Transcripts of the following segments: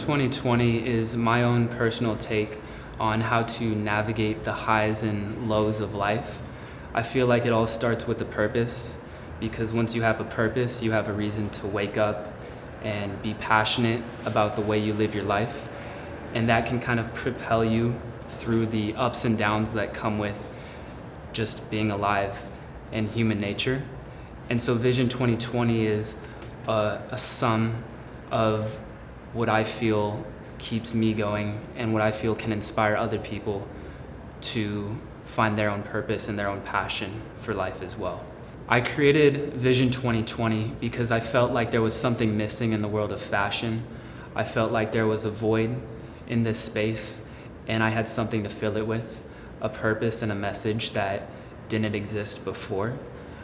2020 is my own personal take on how to navigate the highs and lows of life. I feel like it all starts with a purpose, because once you have a purpose, you have a reason to wake up and be passionate about the way you live your life. And that can kind of propel you through the ups and downs that come with just being alive and human nature. And so Vision 2020 is a sum of what I feel keeps me going and what I feel can inspire other people to find their own purpose and their own passion for life as well. I created Vision 2020 because I felt like there was something missing in the world of fashion. I felt like there was a void in this space, and I had something to fill it with, a purpose and a message that didn't exist before.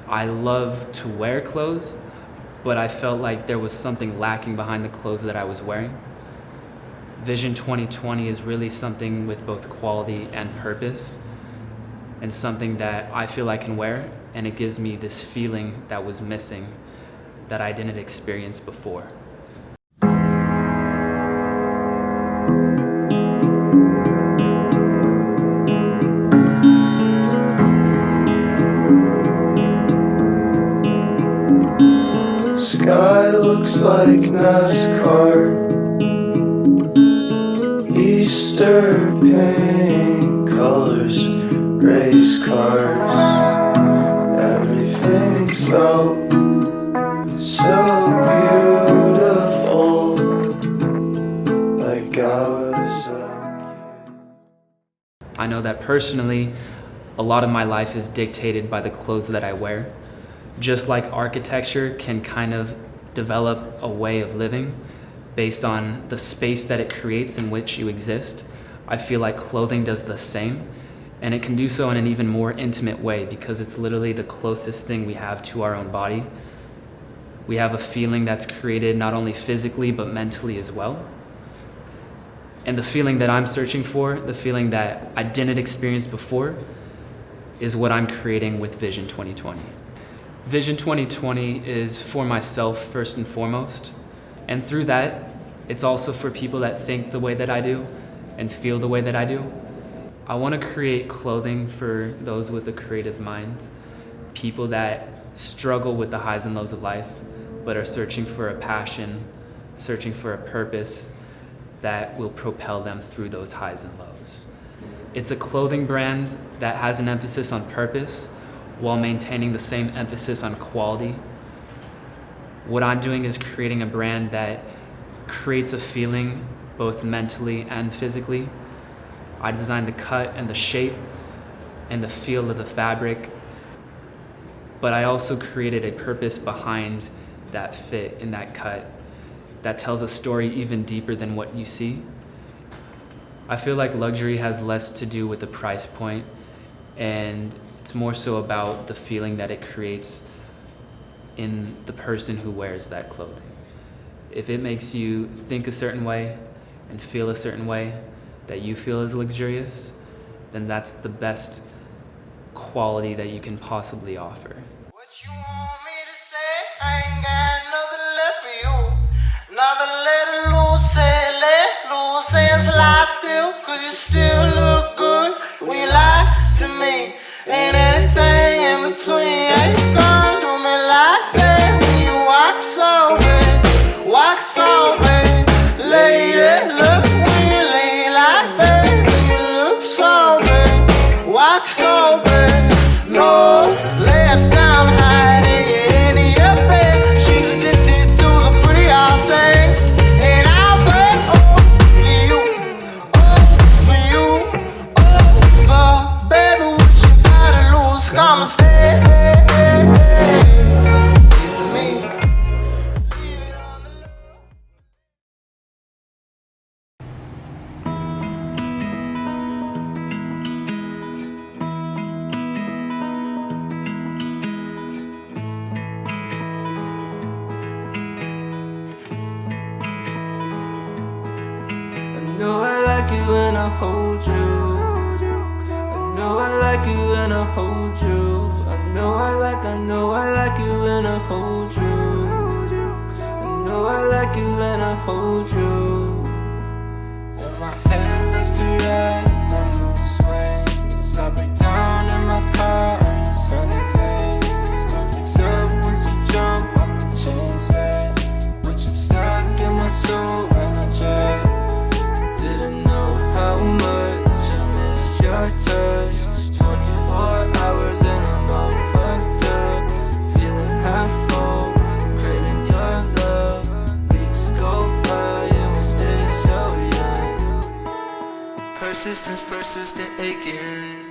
I love to wear clothes, but I felt like there was something lacking behind the clothes that I was wearing. Vision 2020 is really something with both quality and purpose, and something that I feel I can wear, and it gives me this feeling that was missing that I didn't experience before. Sky looks like NASCAR, Easter paint colors, race cars. Everything felt so beautiful, like I was a kid. I know that personally, a lot of my life is dictated by the clothes that I wear. Just like architecture can kind of develop a way of living based on the space that it creates in which you exist, I feel like clothing does the same, and it can do so in an even more intimate way because it's literally the closest thing we have to our own body. We have a feeling that's created not only physically but mentally as well. And the feeling that I'm searching for, the feeling that I didn't experience before, is what I'm creating with Vision 2020. Vision 2020 is for myself first and foremost, and through that, it's also for people that think the way that I do and feel the way that I do. I want to create clothing for those with a creative mind, people that struggle with the highs and lows of life, but are searching for a passion, searching for a purpose that will propel them through those highs and lows. It's a clothing brand that has an emphasis on purpose, while maintaining the same emphasis on quality. What I'm doing is creating a brand that creates a feeling both mentally and physically. I designed the cut and the shape and the feel of the fabric, but I also created a purpose behind that fit and that cut that tells a story even deeper than what you see. I feel like luxury has less to do with the price point, and it's more so about the feeling that it creates in the person who wears that clothing. If it makes you think a certain way and feel a certain way that you feel is luxurious, then that's the best quality that you can possibly offer. What you want me to say? I ain't got nothing left for you. Nothing let loose, say it's lie still, 'cause you still look good when you lie to me. Ain't anything in between. Ain't gonna do me like that when you walk so bad, lady. Look when you lean like that, when you look so bad, walk so bad. No, lay it down, hide it in your bed. She's addicted to the pretty all things, and I'll bet for you, baby. Come and stay with me. I know I like it when I hold you. I know I like it when I hold you. I know I like it when I hold you. I know I like it when I hold you. persistence, persistent aching.